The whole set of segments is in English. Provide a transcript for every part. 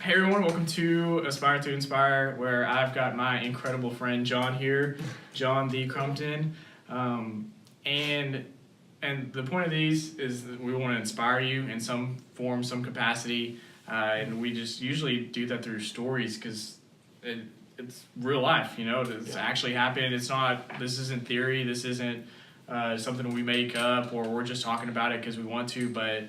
Hey everyone, welcome to Aspire to Inspire, where I've got my incredible friend John here, John the Crumpton, and the point of these is that we want to inspire you in some form, some capacity, and we just usually do that through stories because it's real life, it's actually happened. This isn't theory, this isn't something we make up or we're just talking about it because we want to, but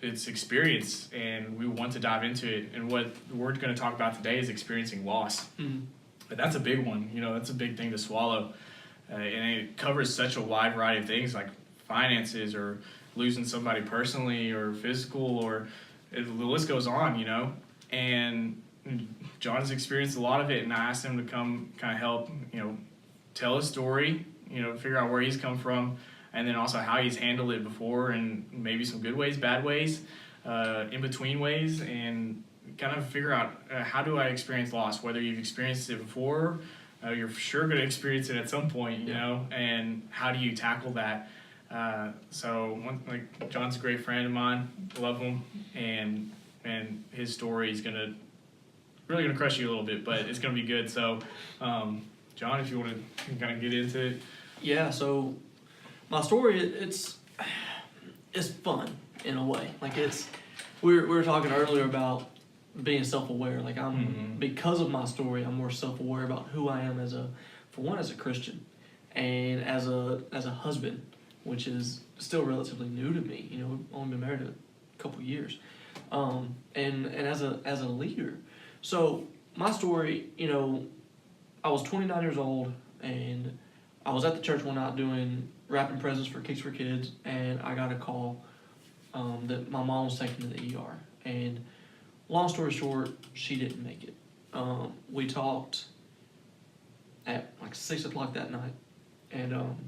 it's experience, and we want to dive into it. And what we're going to talk about today is experiencing loss. Mm-hmm. But that's a big one. That's a big thing to swallow. And it covers such a wide variety of things like finances or losing somebody personally or physical, or the list goes on, And John's experienced a lot of it, and I asked him to come kind of help, tell his story, figure out where he's come from, and then also how he's handled it before, and maybe some good ways, bad ways, in between ways, and kind of figure out how do I experience loss, whether you've experienced it before, you're sure going to experience it at some point, and how do you tackle that? John's a great friend of mine, love him, and his story is really gonna crush you a little bit, but it's gonna be good. So, John, if you want to kind of get into it. Yeah, so my story, it's fun in a way. Like we were talking earlier about being self-aware. Like because of my story, I'm more self-aware about who I am as a Christian, and as a husband, which is still relatively new to me. I've only been married a couple years, and as a leader. So my story, I was 29 years old, and I was at the church one night doing wrapping presents for Kicks for Kids, and I got a call that my mom was taken to the ER. And long story short, she didn't make it. We talked at like 6 o'clock that night, and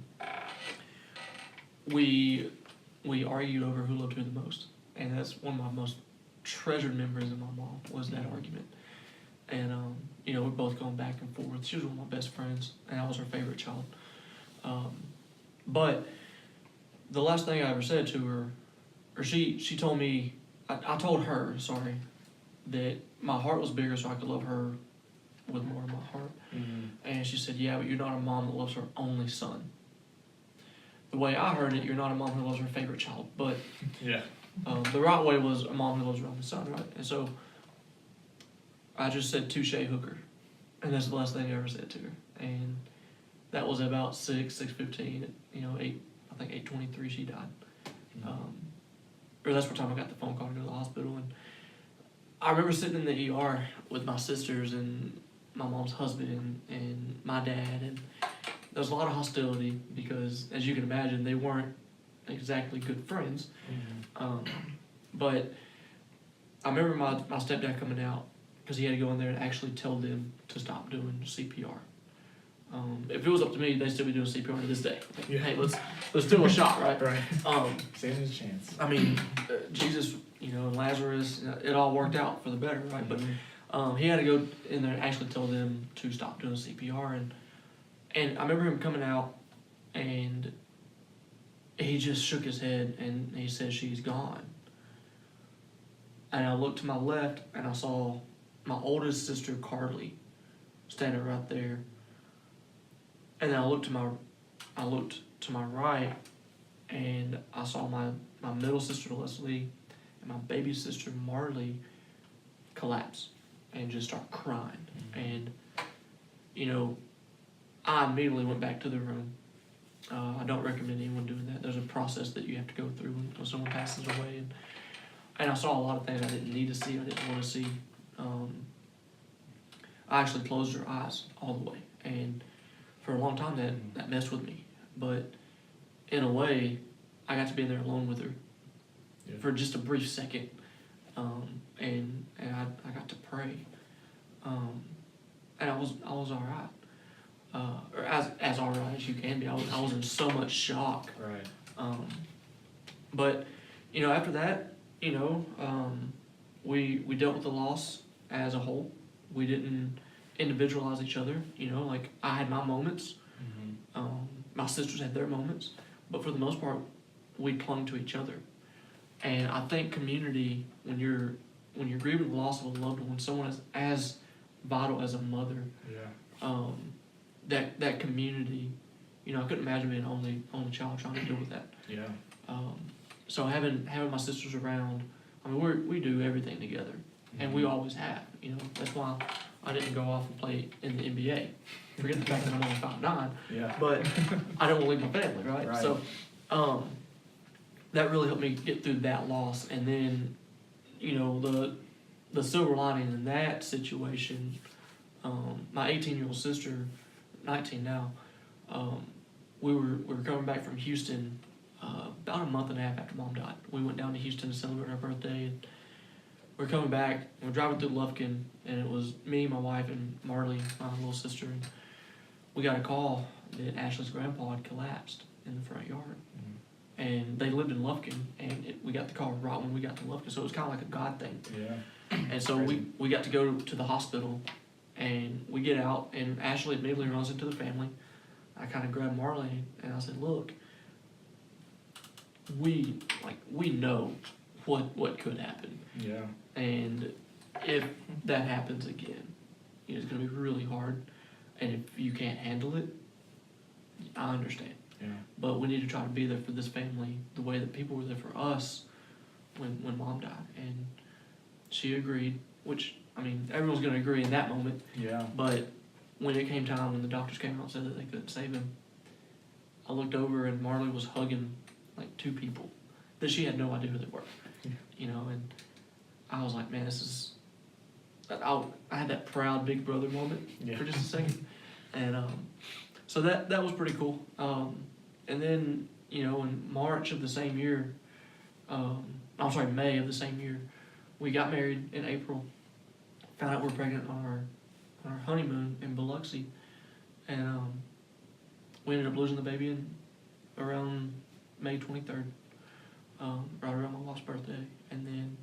we argued over who loved who the most. And that's one of my most treasured memories of my mom, was that argument. And we're both going back and forth. She was one of my best friends, and I was her favorite child. But the last thing I ever said to her, or she told me, I told her, sorry, that my heart was bigger so I could love her with more of my heart. Mm-hmm. And she said, yeah, but you're not a mom that loves her only son. The way I heard it, you're not a mom who loves her favorite child. But yeah, the right way was a mom who loves her only son, right? And so I just said, touche, hooker. And that's the last thing I ever said to her. And that was about 6:15, 8:23 she died. Mm-hmm. Or that's what time I got the phone call to go to the hospital. And I remember sitting in the ER with my sisters and my mom's husband and my dad, and there was a lot of hostility because, as you can imagine, they weren't exactly good friends. Mm-hmm. But I remember my stepdad coming out because he had to go in there and actually tell them to stop doing CPR. If it was up to me, they'd still be doing CPR to this day. Yeah. Hey, let's do a shot, right? Right. Save his chance. I mean, Jesus, and Lazarus, it all worked out for the better, right? Mm-hmm. But he had to go in there and actually tell them to stop doing CPR, and I remember him coming out, and he just shook his head and he said, "She's gone." And I looked to my left and I saw my oldest sister, Carly, standing right there. And then I looked to my right, and I saw my middle sister, Leslie, and my baby sister, Marley, collapse and just start crying. Mm-hmm. And, I immediately went back to the room. I don't recommend anyone doing that. There's a process that you have to go through when someone passes away. And I saw a lot of things I didn't need to see, I didn't want to see. I actually closed her eyes all the way. And for a long time, that messed with me. But in a way, I got to be in there alone with her for just a brief second. And I got to pray. And I was all right. Or as all right as you can be. I was in so much shock. Right. But, after that, we dealt with the loss as a whole. We didn't individualize each other. Like I had my moments. Mm-hmm. My sisters had their moments. But for the most part, we clung to each other. And I think community, when you're grieving the loss of a loved one, someone as vital as a mother, Yeah. that community, I couldn't imagine being only child trying to deal with that. Yeah. So having my sisters around, I mean, we do everything together, and we always have. That's why I didn't go off and play in the NBA. Forget the fact that I'm only 5'9", Yeah. but I don't want to leave my family, right? Right. So that really helped me get through that loss, and then the silver lining in that situation, my 18-year-old sister, 19 now, we were coming back from Houston about a month and a half after Mom died. We went down to Houston to celebrate her birthday, and we're coming back, and we're driving through Lufkin, and it was me, my wife, and Marley, my little sister, and we got a call that Ashley's grandpa had collapsed in the front yard. And they lived in Lufkin, and we got the call right when we got to Lufkin, so it was kind of like a God thing. Yeah. And so we got to go to the hospital, and we get out, and Ashley immediately runs into the family. I kind of grabbed Marley, and I said, look, we know what could happen. Yeah. And if that happens again, it's going to be really hard. And if you can't handle it, I understand. Yeah. But we need to try to be there for this family the way that people were there for us when Mom died. And she agreed, which, I mean, everyone's going to agree in that moment. Yeah. But when it came time, when the doctors came out and said that they couldn't save him, I looked over and Marley was hugging like two people that she had no idea who they were. Yeah. And I was like, man, this is... I had that proud big brother moment for just a second. And so that was pretty cool. And then, in March of the same year, May of the same year, we got married in April. Found out we were pregnant on our honeymoon in Biloxi. And we ended up losing the baby around May 23rd, right around my wife's birthday. And then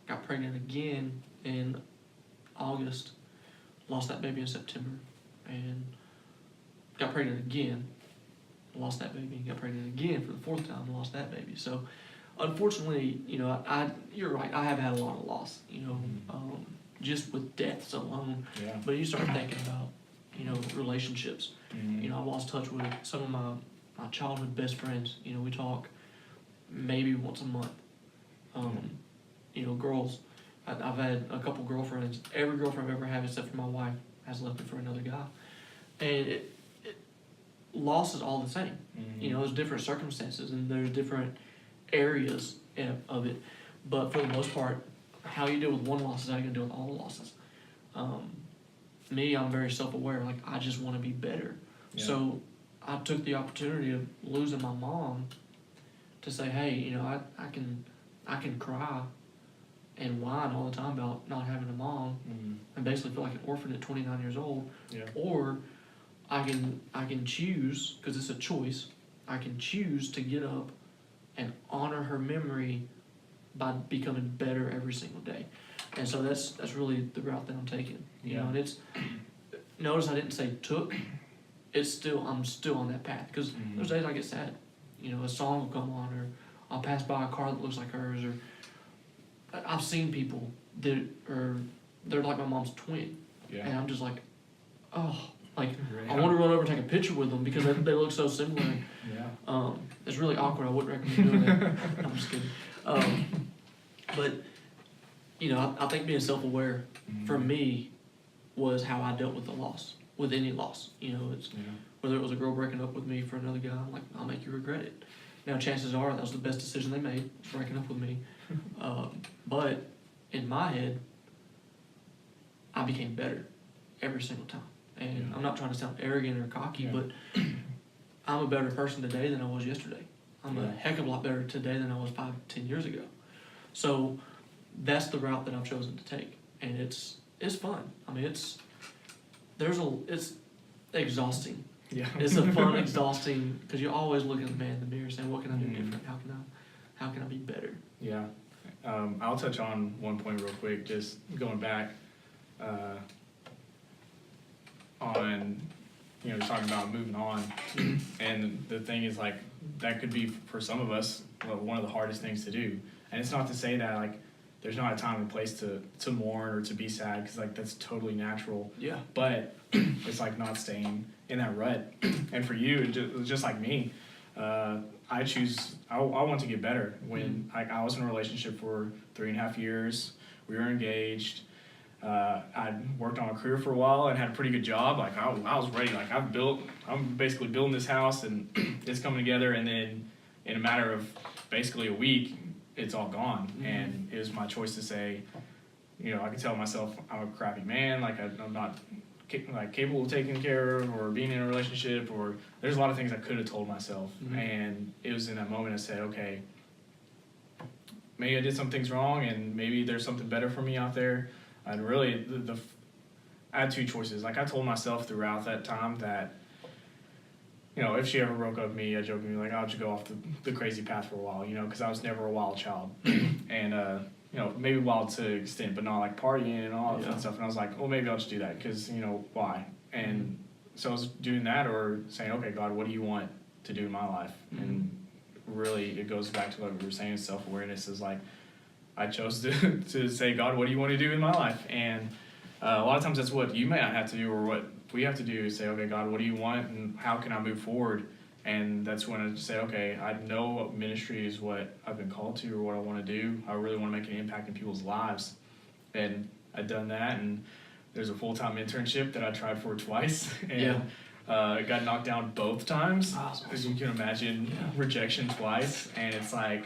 got pregnant again in August, lost that baby in September, and got pregnant again, lost that baby, and got pregnant again for the fourth time, and lost that baby. So, unfortunately, you're right, I have had a lot of loss, just with deaths alone. Yeah. But you start thinking about, relationships. Mm-hmm. I lost touch with some of my childhood best friends. We talk maybe once a month. Girls. I've had a couple girlfriends. Every girlfriend I've ever had, except for my wife, has left me for another guy. And loss is all the same. Mm-hmm. There's different circumstances and there's different areas of it. But for the most part, how you deal with one loss is how you're going to deal with all the losses. Me, I'm very self-aware. Like, I just want to be better. Yeah. So I took the opportunity of losing my mom to say, hey, I can cry and whine all the time about not having a mom, and basically feel like an orphan at 29 years old. Yeah. Or I can choose, because it's a choice, I can choose to get up and honor her memory by becoming better every single day. And so that's really the route that I'm taking. And it's, notice I didn't say took, I'm still on that path, because there's days I get sad. A song will come on, or I'll pass by a car that looks like hers, or I've seen people they're like my mom's twin, and I'm just like, oh, like I want to run over and take a picture with them because they look so similar. Yeah. It's really awkward. I wouldn't recommend doing that. I'm just kidding. But I think being self-aware for me was how I dealt with the loss, with any loss. It's whether it was a girl breaking up with me for another guy. I'm like, I'll make you regret it. Now, chances are that was the best decision they made, was breaking up with me. But in my head, I became better every single time. And I'm not trying to sound arrogant or cocky, but I'm a better person today than I was yesterday. I'm a heck of a lot better today than I was 5-10 years ago. So that's the route that I've chosen to take, and it's fun. I mean, it's exhausting. Yeah. It's a fun, exhausting, because you're always looking at the man in the mirror saying, what can I do different? How can I be better? Yeah. I'll touch on one point real quick, just going back on, talking about moving on. And the thing is, like, that could be, for some of us, one of the hardest things to do. And it's not to say that like there's not a time and place to mourn or to be sad, because like that's totally natural. Yeah. But it's like not staying in that rut. And for you, just like me, I want to get better. When I was in a relationship for 3.5 years, we were engaged. I worked on a career for a while and had a pretty good job. Like I was ready. Like I'm basically building this house and it's coming together. And then in a matter of basically a week, it's all gone. And it was my choice to say, you know, I could tell myself I'm a crappy man. Like I'm not like capable of taking care of or being in a relationship, or there's a lot of things I could have told myself. And it was in that moment I said, okay, maybe I did some things wrong and maybe there's something better for me out there. And really I had two choices. Like I told myself throughout that time that, you know, if she ever broke up with me, I jokingly like, I'll just go off the crazy path for a while, you know, because I was never a wild child. And you know, maybe wild to an extent, but not like partying and all that fun stuff. And I was like, well, maybe I'll just do that because, you know, why? And so I was doing that, or saying, okay, God, what do you want to do in my life? And really, it goes back to what we were saying, self-awareness is like, I chose to say, God, what do you want to do in my life? And a lot of times that's what you may not have to do, or what we have to do is say, okay, God, what do you want and how can I move forward? And that's when I say, okay, I know ministry is what I've been called to or what I want to do. I really want to make an impact in people's lives. And I've done that, and there's a full-time internship that I tried for twice. And it got knocked down both times. Awesome. As you can imagine, rejection twice. And it's like,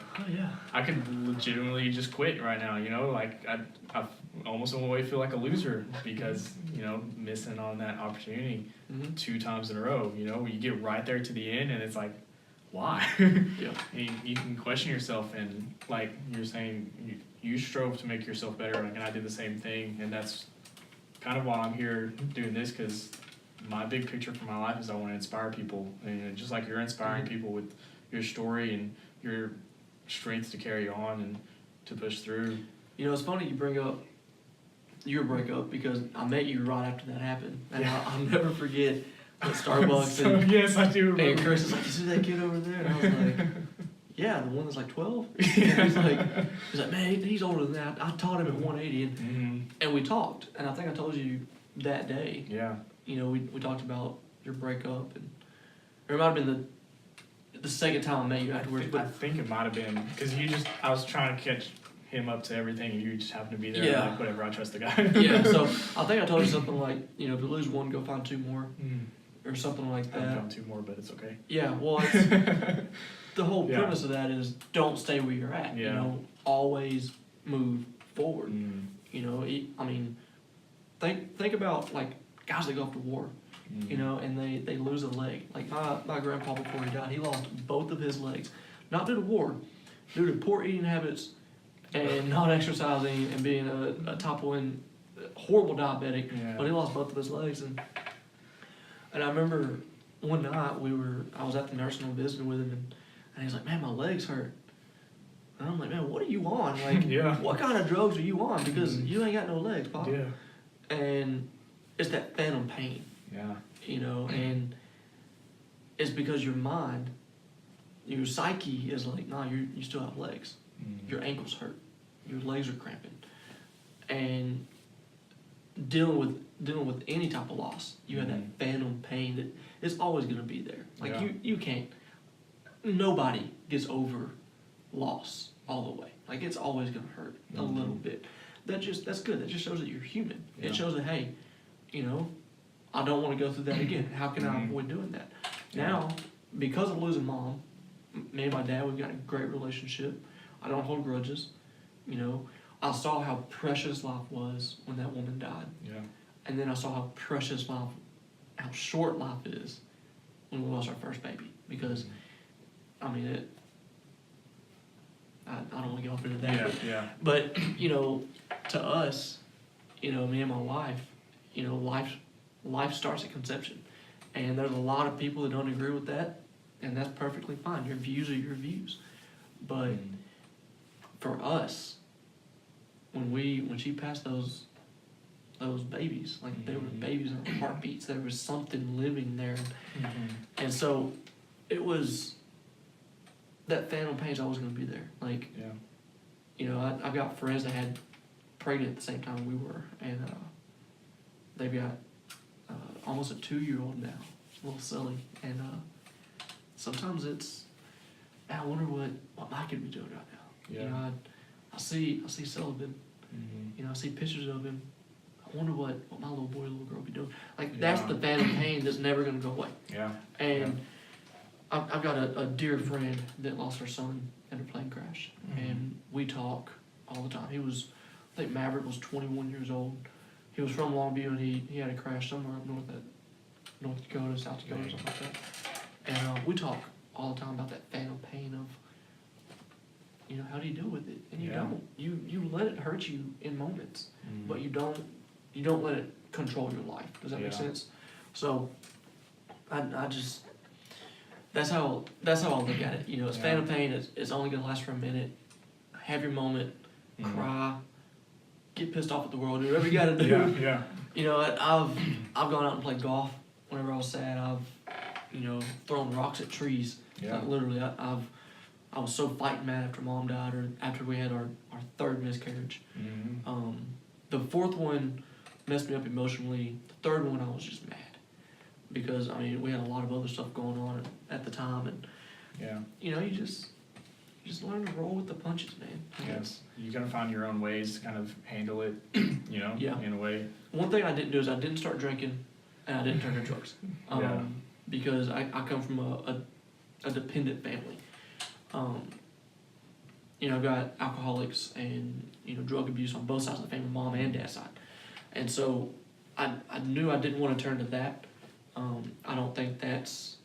I could legitimately just quit right now, you know? Like, I almost in a way feel like a loser because, you know, missing on that opportunity 2 times in a row. You know, you get right there to the end and it's like, why? You can question yourself, and like you're saying, you strove to make yourself better, like, and I did the same thing. And that's kind of why I'm here doing this, because my big picture for my life is I want to inspire people. And just like you're inspiring people with your story and your strength to carry on and to push through. You know, it's funny you bring up your breakup, because I met you right after that happened. And I'll never forget at Starbucks. Yes, I do remember. And Chris is like, you see that kid over there? And I was like, yeah, the one that's like 12? he's like, man, he's older than that. I taught him at 180. And we talked. And I think I told you that day. Yeah. You know, we talked about your breakup. And it might have been the second time I met you afterwards. I think it might have been, because I was trying to catch him up to everything, and you just happened to be there. Yeah. Like, whatever, I trust the guy. So I think I told you something like, you know, if you lose one, go find 2 more, or something like I that. found 2 more, but it's okay. Yeah, well, it's, the whole premise of that is don't stay where you're at. You know, always move forward. You know, I mean, think about like guys that go off to war. You know, and they lose a leg. Like my grandpa, before he died, he lost both of his legs, not due to war, due to poor eating habits and not exercising and being a top-end horrible diabetic. But he lost both of his legs, and I remember one night I was at the nursing home visiting with him, and he's like, man, my legs hurt. And I'm like, man, what are you on? Like, what kind of drugs are you on? Because you ain't got no legs, Pop. And it's that phantom pain. You know, and it's because your mind, your psyche is like, nah, you still have legs. Your ankles hurt. Your legs are cramping. And dealing with any type of loss, you have that phantom pain that is always going to be there. Like you can't. Nobody gets over loss all the way. Like, it's always going to hurt a little bit. That's good. That just shows that you're human. It shows that, hey, you know, I don't want to go through that again. How can I avoid doing that? Now, because of losing Mom, me and my dad, we've got a great relationship. I don't hold grudges. You know, I saw how precious life was when that woman died. And then I saw how precious life, how short life is when we lost our first baby. Because, I mean, I don't want to get off into that. But, you know, to us, you know, me and my wife, you know, life starts at conception. And there's a lot of people that don't agree with that, and that's perfectly fine. Your views are your views. But for us, when she passed those babies, like they were babies in our heartbeats, there was something living there. And so it was, that phantom pain's always going to be there. Like, you know, I've got friends that had pregnant at the same time we were, and they've got almost a 2-year-old now, a little silly, and sometimes it's, I wonder what my kid be doing right now. Yeah. You know, I see Sullivan, you know, I see pictures of him. I wonder what my little boy, little girl be doing. Like, that's Yeah. the phantom pain that's never gonna go away. Yeah. And I've got a dear friend that lost her son in a plane crash, and we talk all the time. I think Maverick was 21 years old. He was from Longview, and he had a crash somewhere up North Dakota, South Dakota, something like that. And we talk all the time about that phantom pain of, you know, how do you deal with it? And you Yeah. don't. You let it hurt you in moments, but you don't let it control your life. Does that make Yeah. sense? So, I just, that's how I look at it. You know, it's Yeah. phantom pain. It's only gonna last for a minute. Have your moment, cry, get pissed off at the world, do whatever you gotta do. Yeah. You know, I've gone out and played golf whenever I was sad. I've thrown rocks at trees. Yeah. Like, literally, I was so fighting mad after Mom died, or after we had our third miscarriage. The fourth one messed me up emotionally. The third one, I was just mad because we had a lot of other stuff going on at the time, and Yeah. you know, you just learn to roll with the punches, man. Yes. You gotta find your own ways to kind of handle it, you know, Yeah. in a way. One thing I didn't do is I didn't start drinking, and I didn't turn to drugs. Yeah. Because I come from a dependent family. You know, I've got alcoholics and, you know, drug abuse on both sides of the family, mom and dad's side. And so I knew I didn't want to turn to that. I don't think that's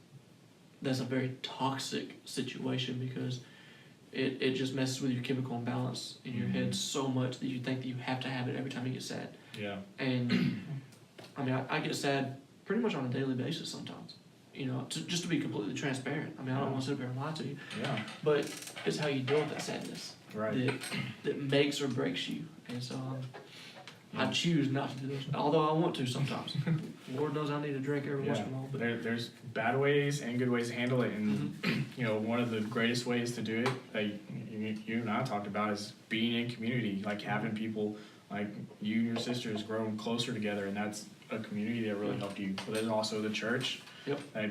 a very toxic situation, because it just messes with your chemical imbalance in your head so much that you think that you have to have it every time you get sad. Yeah. And I get sad pretty much on a daily basis sometimes. You know, just to be completely transparent. I don't want to sit up here and lie to you, Yeah. but it's how you deal with that sadness Right. that makes or breaks you. And so I choose not to do this, although I want to sometimes. Lord knows I need a drink every once in a while. But There's bad ways and good ways to handle it, and you know, one of the greatest ways to do it that you and I talked about is being in community, like having people like you and your sisters growing closer together, and that's a community that really helped you. But there's also the church that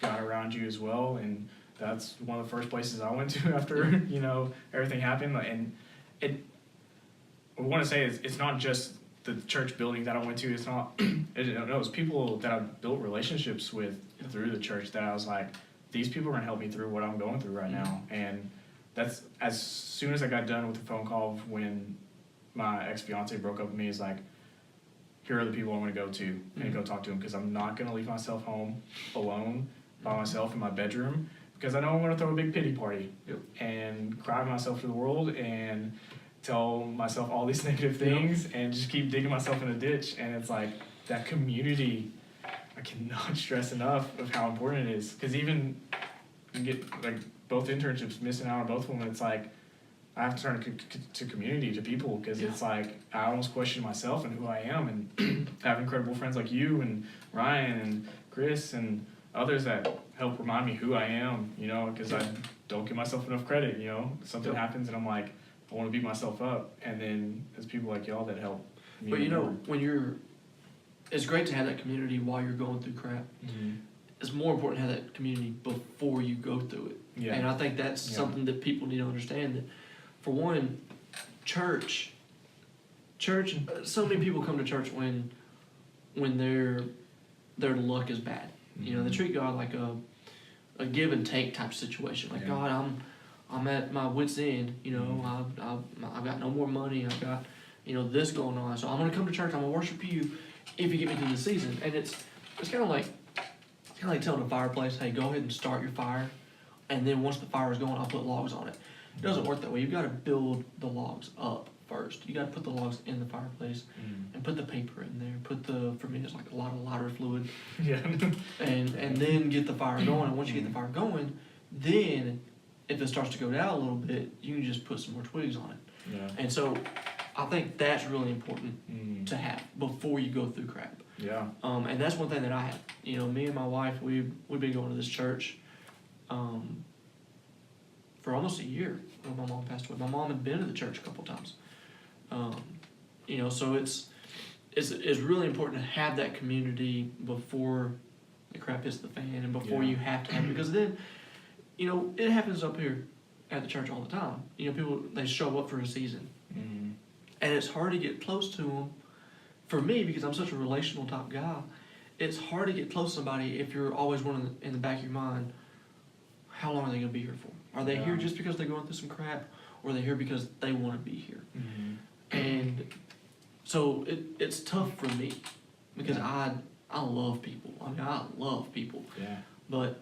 got around you as well, and that's one of the first places I went to after you know everything happened. And I want to say it's not just the church building that I went to. It's not. It was people that I built relationships with through the church that I was like, these people are gonna help me through what I'm going through right now. And that's as soon as I got done with the phone call when my ex-fiance broke up with me, is like, here are the people I want to go to and go talk to them, because I'm not gonna leave myself home alone by myself in my bedroom, because I know I'm going to throw a big pity party and cry myself to the world and tell myself all these negative things and just keep digging myself in a ditch. And it's like that community, I cannot stress enough of how important it is, because even you get like both internships, missing out on both of them, it's like I have to turn to community, to people, because it's like I almost question myself and who I am, and have incredible friends like you and Ryan and Chris and others that help remind me who I am, you know, because I don't give myself enough credit, you know. Something happens and I'm like, I want to beat myself up, and then there's people like y'all that help me. But you know, it's great to have that community while you're going through crap. It's more important to have that community before you go through it. Yeah. And I think that's something that people need to understand, that for one, church, so many people come to church when their luck is bad. You know, they treat God like a give and take type situation. Like, God, I'm at my wit's end. You know, I've got no more money. I've got, you know, this going on. So I'm gonna come to church. I'm gonna worship you if you get me through the season. And it's kind of like telling a fireplace, hey, go ahead and start your fire, and then once the fire is going, I'll put logs on it. It doesn't work that way. You've got to build the logs up first. You got to put the logs in the fireplace and put the paper in there. For me, it's like a lot of lighter fluid. And then get the fire going. And once you get the fire going, then if it starts to go down a little bit, you can just put some more twigs on it. Yeah. And so I think that's really important to have before you go through crap. Yeah. And that's one thing that I have. You know, me and my wife, we've been going to this church for almost a year when my mom passed away. My mom had been to the church a couple times. You know, so it's really important to have that community before the crap hits the fan and before you have to have it, because then, you know, it happens up here at the church all the time. You know, people, they show up for a season. Mm-hmm. And it's hard to get close to them. For me, because I'm such a relational type guy, it's hard to get close to somebody if you're always wondering in the back of your mind, how long are they going to be here for? Are they here just because they're going through some crap, or are they here because they want to be here? Mm-hmm. And so it's tough for me, because I love people. I mean, I love people. Yeah. But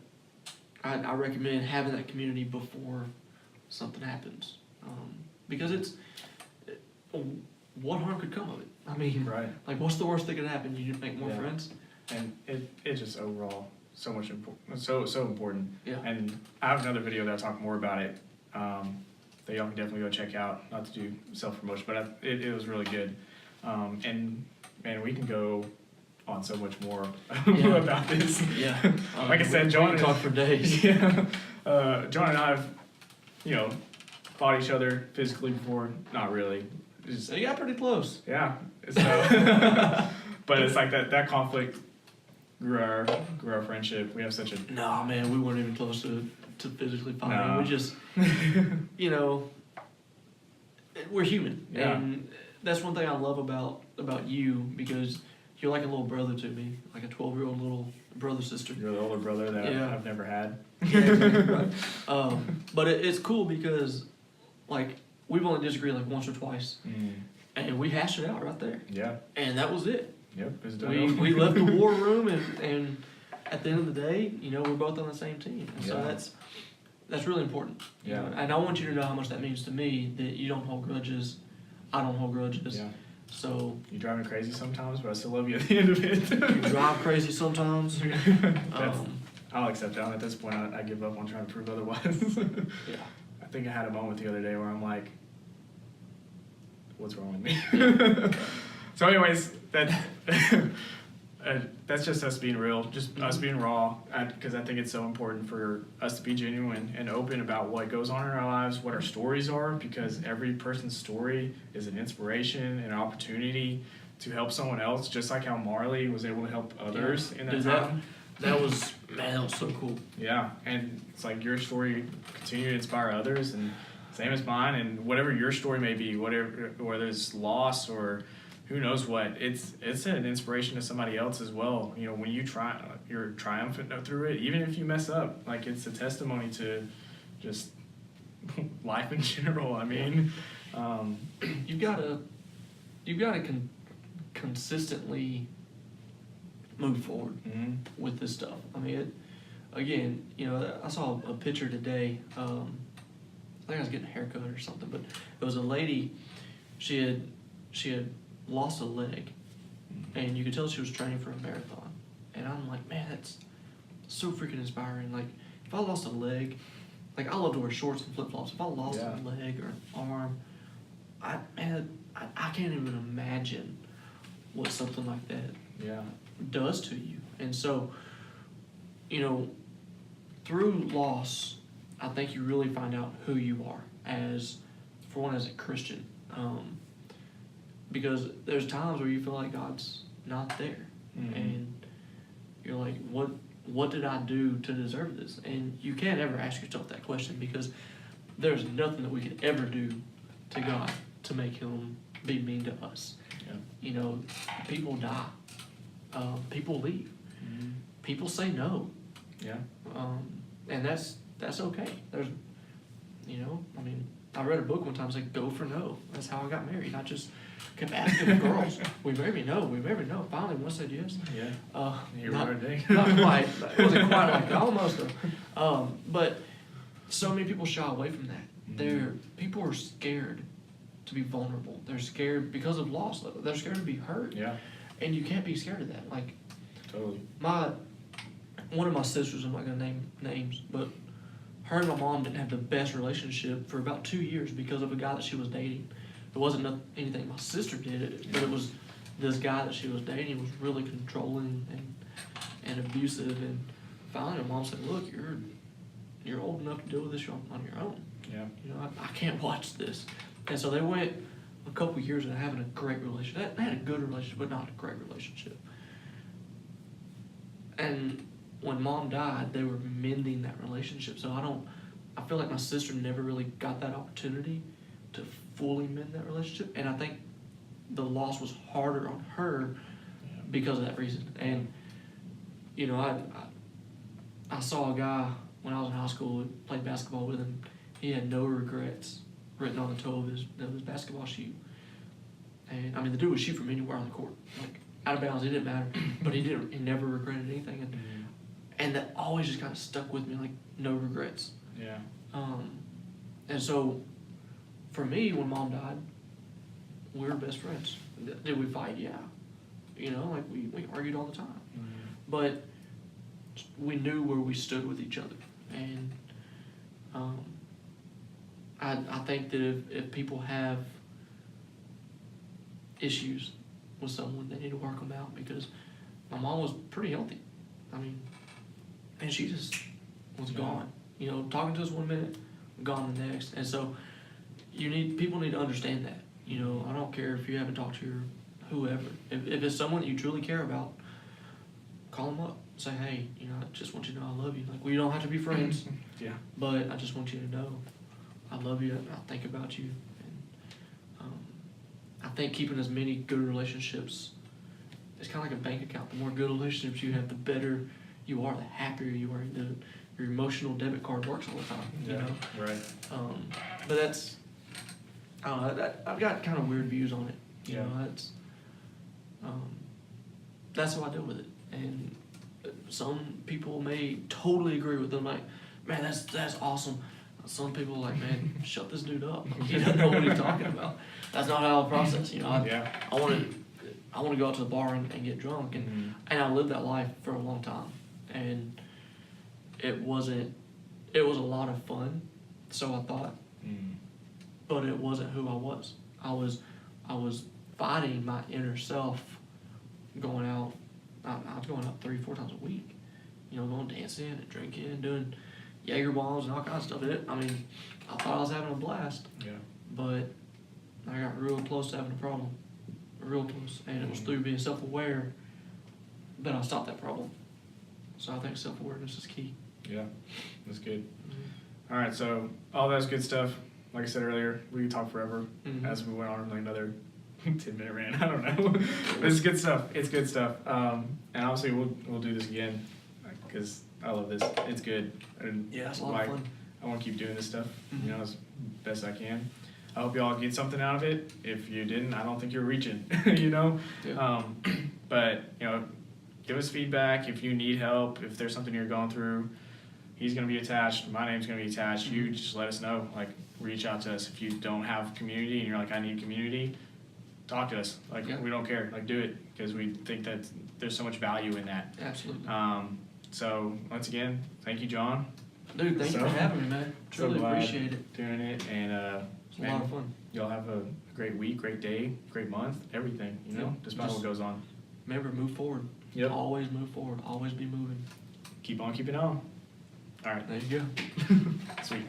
I recommend having that community before something happens, because what harm could come of it? I mean, like, what's the worst that could happen? You just make more friends. And it's just overall so much important, so important. Yeah. And I have another video that'll talk more about it, that y'all can definitely go check out. Not to do self-promotion, but it was really good. And man, we can go on so much more about this. Yeah. Like I said, John, we can talk for days. Yeah. John and I have, you know, fought each other physically before. Not really. Just, you got pretty close. Yeah. So, but it's like that conflict grew our friendship. We have such a... No, man, we weren't even close to physically fighting. No. We just, you know, we're human. Yeah. And that's one thing I love about you, because you're like a little brother to me, like a 12-year-old little brother-sister. You're the older brother that I've never had. Yeah, exactly, right. But it's cool because, like, we've only disagreed like once or twice, and we hashed it out right there. Yeah. And that was it. Yep. It's done. We left the war room, and at the end of the day, you know, we're both on the same team. And so that's really important. Yeah. You know? And I want you to know how much that means to me, that you don't hold grudges. I don't hold grudges. Yeah. So you drive me crazy sometimes, but I still love you at the end of it. You drive crazy sometimes. I'll accept that. At this point, I give up on trying to prove otherwise. Yeah. I think I had a moment the other day where I'm like, what's wrong with me? So anyways, that's just us being real, just us being raw, because I think it's so important for us to be genuine and open about what goes on in our lives, what our stories are, because every person's story is an inspiration and an opportunity to help someone else, just like how Marley was able to help others in that time. That was so cool. Yeah, and it's like your story continue to inspire others, and same as mine, and whatever your story may be, whether it's loss or who knows what, it's an inspiration to somebody else as well. You know, when you're triumphant through it, even if you mess up, like, it's a testimony to just life in general. I mean, you've got to consistently move forward with this stuff. I mean, again, you know, I saw a picture today. I think I was getting a haircut or something, but it was a lady. She had lost a leg, and you could tell she was training for a marathon. And I'm like, man, that's so freaking inspiring. Like, if I lost a leg, like, I love to wear shorts and flip flops. If I lost a leg or an arm, I can't even imagine what something like that does to you. And so, you know, through loss, I think you really find out who you are as a Christian. Because there's times where you feel like God's not there. And you're like, what did I do to deserve this? And you can't ever ask yourself that question, because there's nothing that we could ever do to God to make him be mean to us. Yeah. You know, people die. People leave. People say no. Yeah. And that's okay. There's, you know, I mean, I read a book one time, it's like, go for no. That's how I got married. I just kept asking the girls, we marry no. Finally, one said yes. Yeah. Not quite. It wasn't quite like that. Almost though. But so many people shy away from that. People are scared to be vulnerable. They're scared because of loss. They're scared to be hurt. Yeah. And you can't be scared of that. Like, totally. One of my sisters, I'm not gonna name names, but her and my mom didn't have the best relationship for about 2 years because of a guy that she was dating. It wasn't anything my sister did, but it was this guy that she was dating was really controlling and abusive. And finally, her mom said, "Look, you're old enough to deal with this on your own." Yeah. You know, I can't watch this. And so they went a couple years of having a great relationship. They had a good relationship, but not a great relationship. And when mom died, they were mending that relationship. So I feel like my sister never really got that opportunity to fully mend that relationship. And I think the loss was harder on her because of that reason. And, you know, I saw a guy when I was in high school, played basketball with him. He had no regrets written on the toe of his basketball shoe. And I mean, the dude would shoot from anywhere on the court, like out of bounds. It didn't matter, but he never regretted anything, and that always just kind of stuck with me, like no regrets. Yeah. And so, for me, when mom died, we were best friends. Did we fight? Yeah. You know, like we argued all the time, but we knew where we stood with each other, and I think that if people have issues with someone, they need to work them out, because my mom was pretty healthy. I mean, and she just was gone. You know, talking to us 1 minute, gone the next. And so people need to understand that. You know, I don't care if you haven't talked to your whoever. If it's someone that you truly care about, call them up. Say, hey, you know, I just want you to know I love you. Like, we don't have to be friends. Yeah. But I just want you to know I love you and I think about you. And I think keeping as many good relationships, it's kind of like a bank account. The more good relationships you have, the better you are, the happier you are. Your emotional debit card works all the time. Yeah. You know? Right. But that's, I don't know, I've got kind of weird views on it. You know, that's how I deal with it. And some people may totally agree with them, like, man, that's awesome. Some people are like, man, shut this dude up. He doesn't know what he's talking about. That's not how I process. You know, I want to go out to the bar and get drunk, and I lived that life for a long time, and it was a lot of fun. So I thought, but it wasn't who I was. I was fighting my inner self, going out. I was going out 3-4 times a week. You know, going dancing and drinking and doing Jaeger bombs and all kinds of stuff. I mean, I thought I was having a blast. Yeah. But I got real close to having a problem. Real close. And it was through being self-aware that I stopped that problem. So I think self-awareness is key. Yeah, that's good. All right, so all that's good stuff. Like I said earlier, we could talk forever as we went on like another 10-minute rant. I don't know. But it's good stuff. It's good stuff. And obviously we'll do this again because I love this. It's good. And yeah, it's a lot of fun. I want to keep doing this stuff, you know, as best I can. I hope you all get something out of it. If you didn't, I don't think you're reaching, you know? Yeah. But, you know, give us feedback if you need help, if there's something you're going through. He's going to be attached. My name's going to be attached. You just let us know. Like, reach out to us. If you don't have community and you're like, I need community, talk to us. Like, we don't care. Like, do it, because we think that there's so much value in that. Absolutely. So, once again, thank you, John. Dude, thank you for having me, man. Truly appreciate it. Doing it, and it's a lot of fun. Y'all have a great week, great day, great month, everything, you know, despite what goes on. Remember, move forward. Yep. Always move forward. Always be moving. Keep on keeping on. All right. There you go. Sweet.